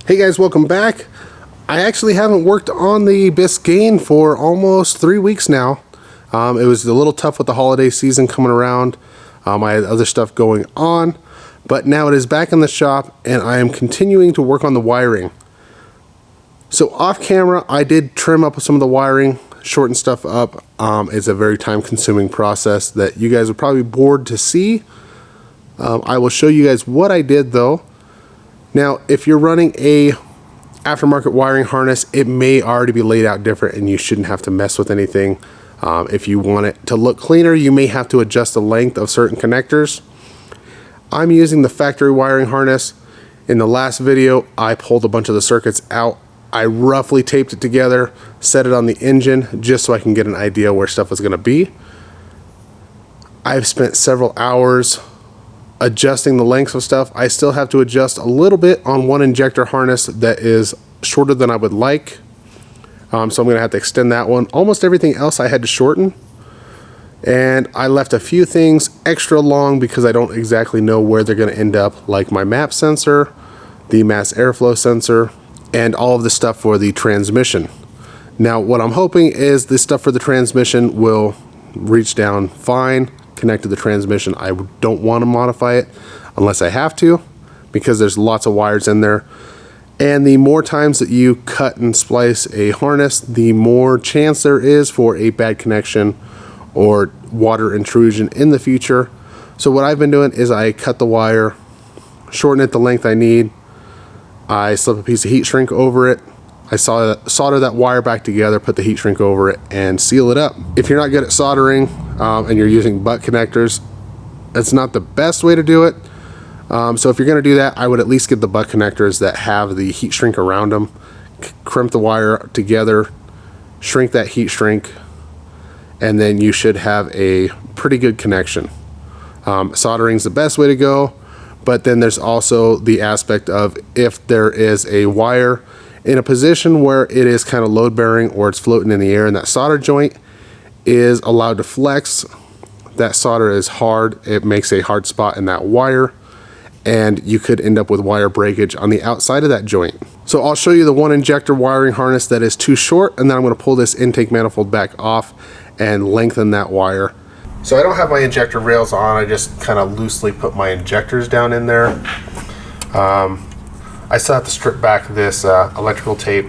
Hey guys, welcome back. I actually haven't worked on the Biscayne for almost 3 weeks now. It was a little tough with the holiday season coming around. I had other stuff going on, but now it is back in the shop and I am continuing to work on the wiring. So off camera, I did trim up some of the wiring, shorten stuff up. It's a very time consuming process that you guys are probably bored to see. I will show you guys what I did though. Now, if you're running a aftermarket wiring harness, it may already be laid out different and you shouldn't have to mess with anything. If you want it to look cleaner, you may have to adjust the length of certain connectors. I'm using the factory wiring harness. In the last video, I pulled a bunch of the circuits out. I roughly taped it together, set it on the engine just so I can get an idea where stuff is going to be. I've spent several hours adjusting the lengths of stuff. I still have to adjust a little bit on one injector harness that is shorter than I would like. So I'm going to have to extend that one. Almost everything else I had to shorten. And I left a few things extra long because I don't exactly know where they're going to end up, like my map sensor, the mass airflow sensor, and all of the stuff for the transmission. Now what I'm hoping is this stuff for the transmission will reach down fine, connect to the transmission. I don't want to modify it unless I have to, because there's lots of wires in there. And the more times that you cut and splice a harness, the more chance there is for a bad connection or water intrusion in the future. So what I've been doing is I cut the wire, shorten it the length I need. I slip a piece of heat shrink over it. I solder that wire back together, put the heat shrink over it, and seal it up. If you're not good at soldering and you're using butt connectors, that's not the best way to do it. So if you're going to do that, I would at least get the butt connectors that have the heat shrink around them. Crimp the wire together, shrink that heat shrink, and then you should have a pretty good connection. Soldering is the best way to go, but then there's also the aspect of if there is a wire in a position where it is kind of load bearing or it's floating in the air and that solder joint is allowed to flex, that solder is hard. It makes a hard spot in that wire and you could end up with wire breakage on the outside of that joint. So I'll show you the one injector wiring harness that is too short, and then I'm going to pull this intake manifold back off and lengthen that wire. So I don't have my injector rails on, I just kind of loosely put my injectors down in there. I still have to strip back this electrical tape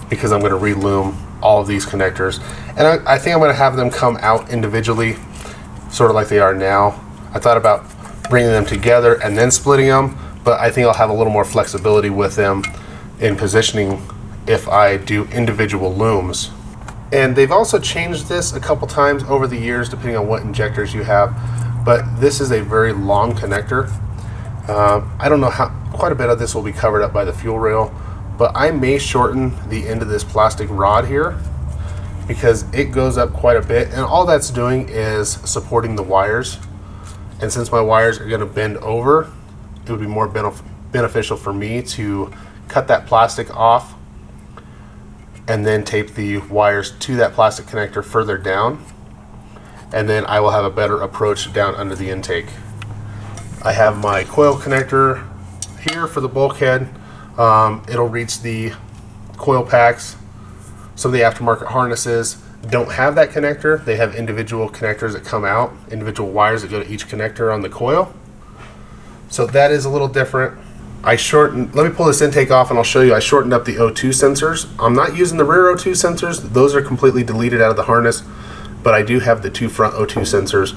because I'm going to relume all of these connectors. And I think I'm going to have them come out individually, sort of like they are now. I thought about bringing them together and then splitting them, but I think I'll have a little more flexibility with them in positioning if I do individual looms. And they've also changed this a couple times over the years depending on what injectors you have, but this is a very long connector. I don't know how, quite a bit of this will be covered up by the fuel rail, but I may shorten the end of this plastic rod here because it goes up quite a bit, and all that's doing is supporting the wires. And since my wires are going to bend over, it would be more beneficial for me to cut that plastic off and then tape the wires to that plastic connector further down, and then I will have a better approach down under the intake. I have my coil connector here for the bulkhead. It'll reach the coil packs. Some of the aftermarket harnesses don't have that connector. They have individual connectors that come out, individual wires that go to each connector on the coil. So that is a little different. Let me pull this intake off and I'll show you. I shortened up the O2 sensors. I'm not using the rear O2 sensors. Those are completely deleted out of the harness, but I do have the two front O2 sensors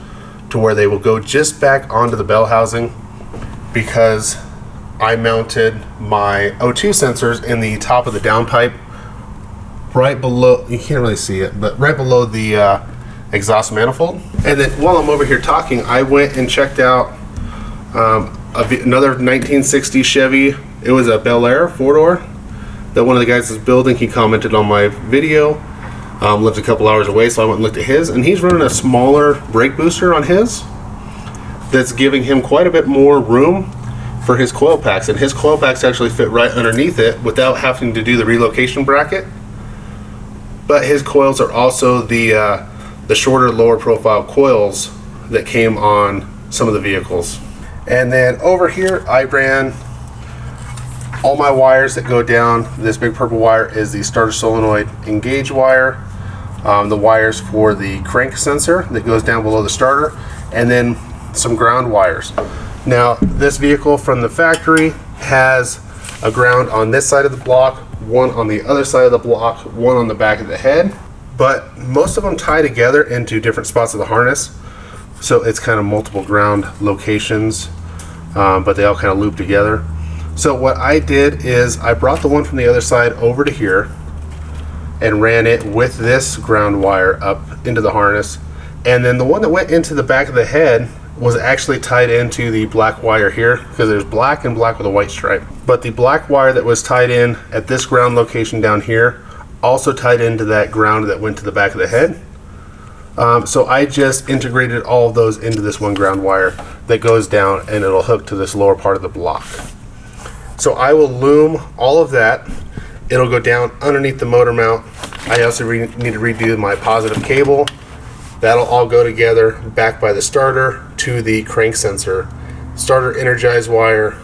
to where they will go just back onto the bell housing, because I mounted my O2 sensors in the top of the downpipe right below, you can't really see it, but right below the exhaust manifold. And then while I'm over here talking, I went and checked out another 1960 Chevy. It was a Bel Air 4-door that one of the guys is building. He commented on my video. Lived a couple hours away, so I went and looked at his, and he's running a smaller brake booster on his that's giving him quite a bit more room for his coil packs, and his coil packs actually fit right underneath it without having to do the relocation bracket. But his coils are also the shorter, lower profile coils that came on some of the vehicles. And then over here I ran all my wires that go down this big purple wire is the starter solenoid engage wire, the wires for the crank sensor that goes down below the starter, and then some ground wires. Now, this vehicle from the factory has a ground on this side of the block, one on the other side of the block, one on the back of the head, but most of them tie together into different spots of the harness, so it's kind of multiple ground locations, but they all kind of loop together. So what I did is I brought the one from the other side over to here and ran it with this ground wire up into the harness, and then the one that went into the back of the head was actually tied into the black wire here, because there's black and black with a white stripe. But the black wire that was tied in at this ground location down here also tied into that ground that went to the back of the head. So I just integrated all of those into this one ground wire that goes down, and it'll hook to this lower part of the block. So I will loom all of that. It'll go down underneath the motor mount. I also need to redo my positive cable. That'll all go together back by the starter to the crank sensor, starter energized wire,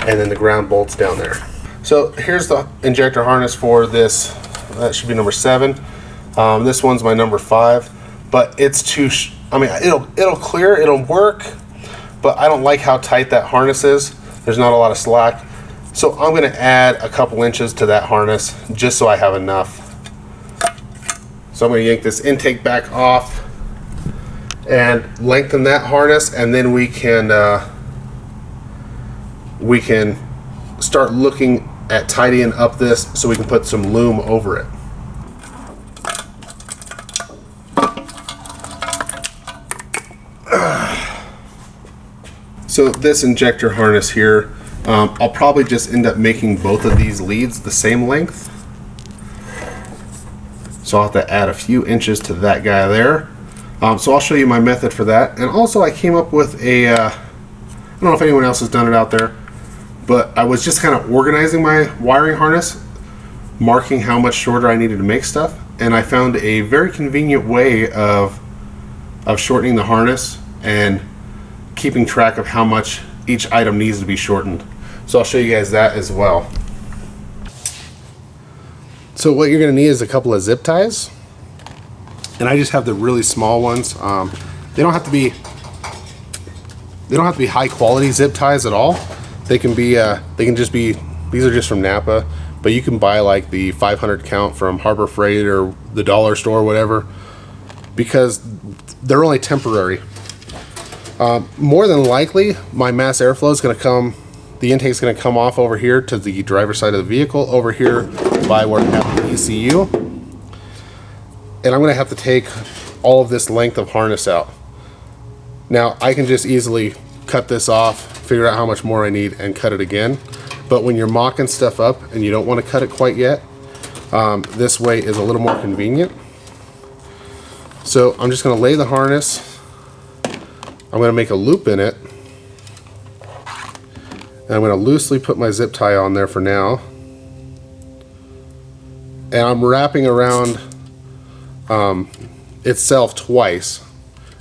and then the ground bolts down there. So here's the injector harness for this. That should be number 7. This one's my number 5, but it's too. I mean, it'll clear, it'll work, but I don't like how tight that harness is. There's not a lot of slack, so I'm going to add a couple inches to that harness just so I have enough. So I'm going to yank this intake back off and lengthen that harness, and then we can start looking at tidying up this so we can put some loom over it. So this injector harness here, I'll probably just end up making both of these leads the same length. So I'll have to add a few inches to that guy there. So I'll show you my method for that. And also I came up with a, I don't know if anyone else has done it out there, but I was just kind of organizing my wiring harness, marking how much shorter I needed to make stuff. And I found a very convenient way of shortening the harness and keeping track of how much each item needs to be shortened. So I'll show you guys that as well. So what you're going to need is a couple of zip ties, and I just have the really small ones. They don't have to be high quality zip ties at all. They can be they can just be, these are just from Napa, but you can buy like the 500 count from Harbor Freight or the dollar store or whatever, because they're only temporary. More than likely my mass airflow is going to come, the intake is going to come off over here to the driver's side of the vehicle, over here by where I have the ECU, and I'm going to have to take all of this length of harness out. Now I can just easily cut this off, figure out how much more I need, and cut it again. But when you're mocking stuff up and you don't want to cut it quite yet, this way is a little more convenient. So I'm just going to lay the harness, I'm going to make a loop in it, and I'm going to loosely put my zip tie on there for now. And I'm wrapping around itself twice,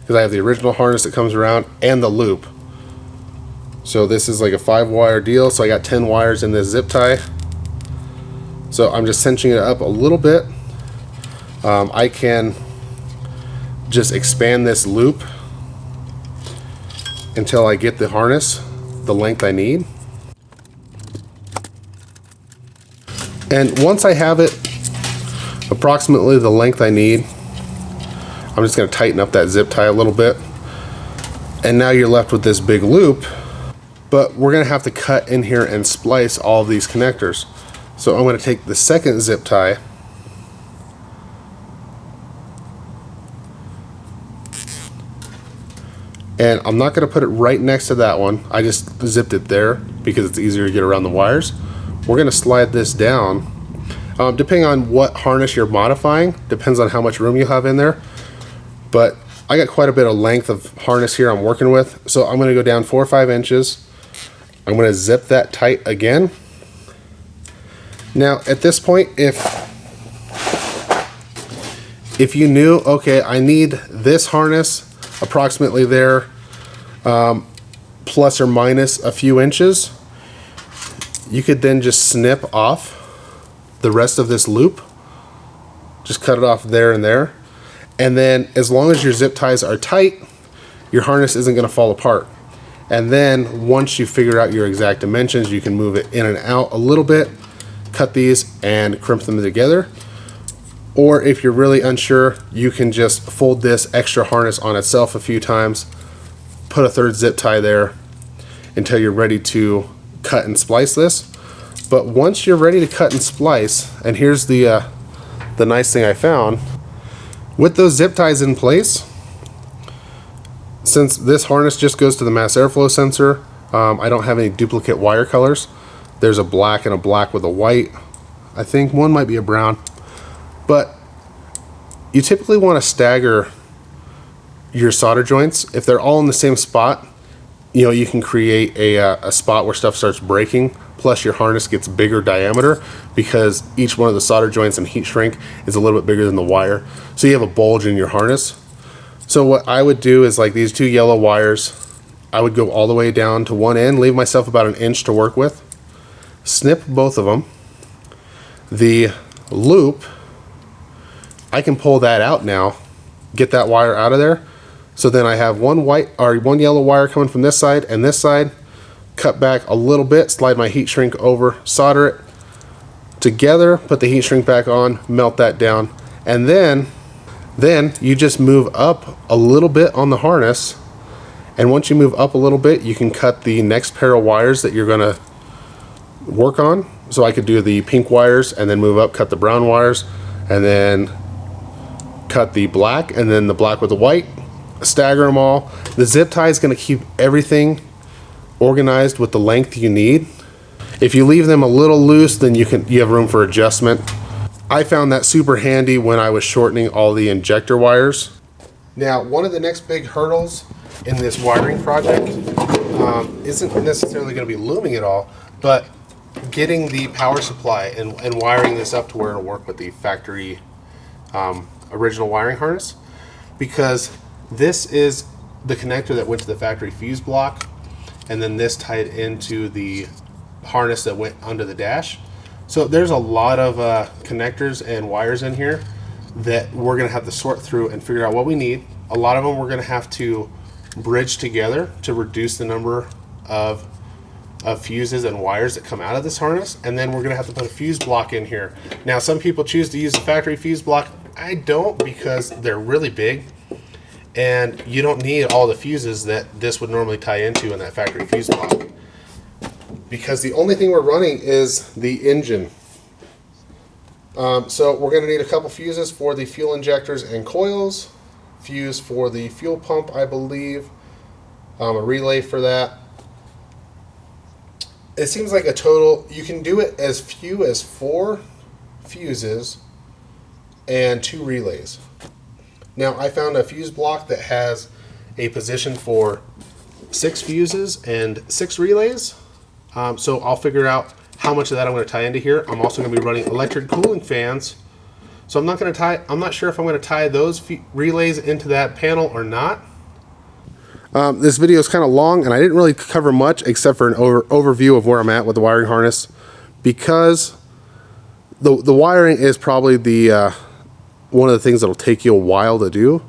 because I have the original harness that comes around and the loop. So this is like a 5-wire deal, so I got 10 wires in this zip tie. So I'm just cinching it up a little bit. I can just expand this loop until I get the harness the length I need. And once I have it approximately the length I need, I'm just going to tighten up that zip tie a little bit. And now you're left with this big loop, but we're going to have to cut in here and splice all of these connectors. So I'm going to take the second zip tie and I'm not going to put it right next to that one. I just zipped it there because it's easier to get around the wires. We're going to slide this down. Depending on what harness you're modifying, depends on how much room you have in there. But I got quite a bit of length of harness here I'm working with. So I'm going to go down 4 or 5 inches. I'm going to zip that tight again. Now at this point, if you knew, okay, I need this harness approximately there, plus or minus a few inches, you could then just snip off the rest of this loop. Just cut it off there and there. And then as long as your zip ties are tight, your harness isn't going to fall apart. And then once you figure out your exact dimensions, you can move it in and out a little bit, cut these and crimp them together. Or if you're really unsure, you can just fold this extra harness on itself a few times, put a third zip tie there until you're ready to cut and splice this. But once you're ready to cut and splice, and here's the nice thing I found, with those zip ties in place, since this harness just goes to the mass airflow sensor, I don't have any duplicate wire colors. There's a black and a black with a white. I think one might be a brown. But you typically want to stagger your solder joints. If they're all in the same spot, you know, you can create a spot where stuff starts breaking. Plus your harness gets bigger diameter because each one of the solder joints and heat shrink is a little bit bigger than the wire. So you have a bulge in your harness. So what I would do is, like these two yellow wires, I would go all the way down to one end, leave myself about an inch to work with, snip both of them. The loop, I can pull that out now, get that wire out of there. So then I have one yellow wire coming from this side and this side. Cut back a little bit, slide my heat shrink over, solder it together, put the heat shrink back on, melt that down, and then you just move up a little bit on the harness. And once you move up a little bit, you can cut the next pair of wires that you're gonna work on. So I could do the pink wires and then move up, cut the brown wires, and then cut the black, and then the black with the white, stagger them all. The zip tie is gonna keep everything organized with the length you need. If you leave them a little loose, then you have room for adjustment. I found that super handy when I was shortening all the injector wires. Now, one of the next big hurdles in this wiring project isn't necessarily going to be looming at all, but getting the power supply and wiring this up to where it'll work with the factory original wiring harness, because this is the connector that went to the factory fuse block, and then this tied into the harness that went under the dash. So there's a lot of connectors and wires in here that we're going to have to sort through and figure out what we need. A lot of them we're going to have to bridge together to reduce the number of fuses and wires that come out of this harness, and then we're going to have to put a fuse block in here. Now, some people choose to use the factory fuse block. I don't, because they're really big and you don't need all the fuses that this would normally tie into in that factory fuse block, because the only thing we're running is the engine. So we're going to need a couple fuses for the fuel injectors and coils, fuse for the fuel pump, I believe, a relay for that. It seems like a total, you can do it as few as 4 fuses and 2 relays. Now, I found a fuse block that has a position for 6 fuses and 6 relays. So I'll figure out how much of that I'm going to tie into here. I'm also going to be running electric cooling fans. So I'm not sure if I'm going to tie those relays into that panel or not. This video is kind of long, and I didn't really cover much except for an overview of where I'm at with the wiring harness, because the wiring is probably the one of the things that'll take you a while to do,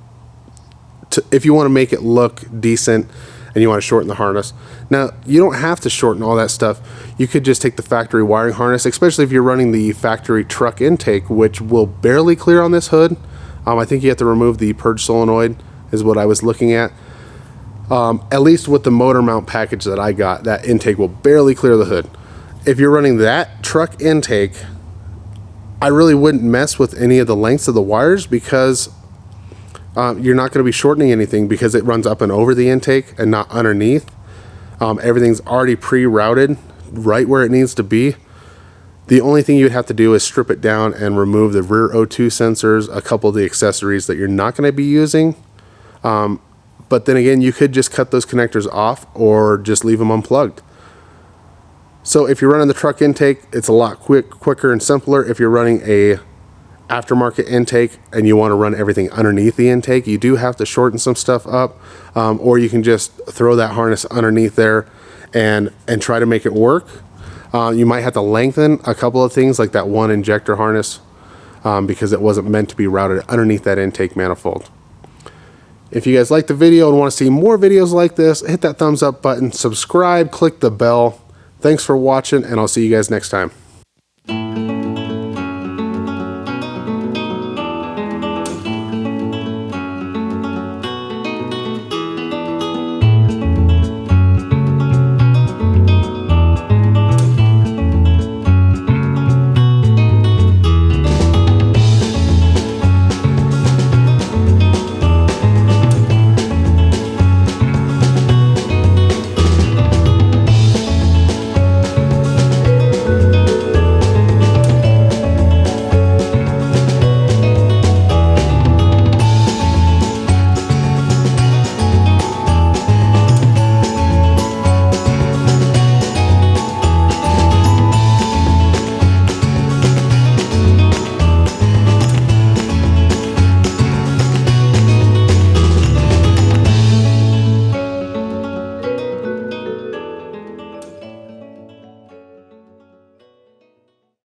if you want to make it look decent and you want to shorten the harness. Now, you don't have to shorten all that stuff. You could just take the factory wiring harness, especially if you're running the factory truck intake, which will barely clear on this hood. I think you have to remove the purge solenoid is what I was looking at. At least with the motor mount package that I got, that intake will barely clear the hood. If you're running that truck intake, I really wouldn't mess with any of the lengths of the wires, because you're not going to be shortening anything, because it runs up and over the intake and not underneath. Everything's already pre-routed right where it needs to be. The only thing you'd have to do is strip it down and remove the rear O2 sensors, a couple of the accessories that you're not going to be using. But then again, you could just cut those connectors off or just leave them unplugged. So if you're running the truck intake, it's a lot quicker and simpler. If you're running a aftermarket intake and you want to run everything underneath the intake, you do have to shorten some stuff up, or you can just throw that harness underneath there and try to make it work. You might have to lengthen a couple of things like that one injector harness because it wasn't meant to be routed underneath that intake manifold. If you guys like the video and want to see more videos like this, hit that thumbs up button, subscribe, click the bell. Thanks for watching, and I'll see you guys next time.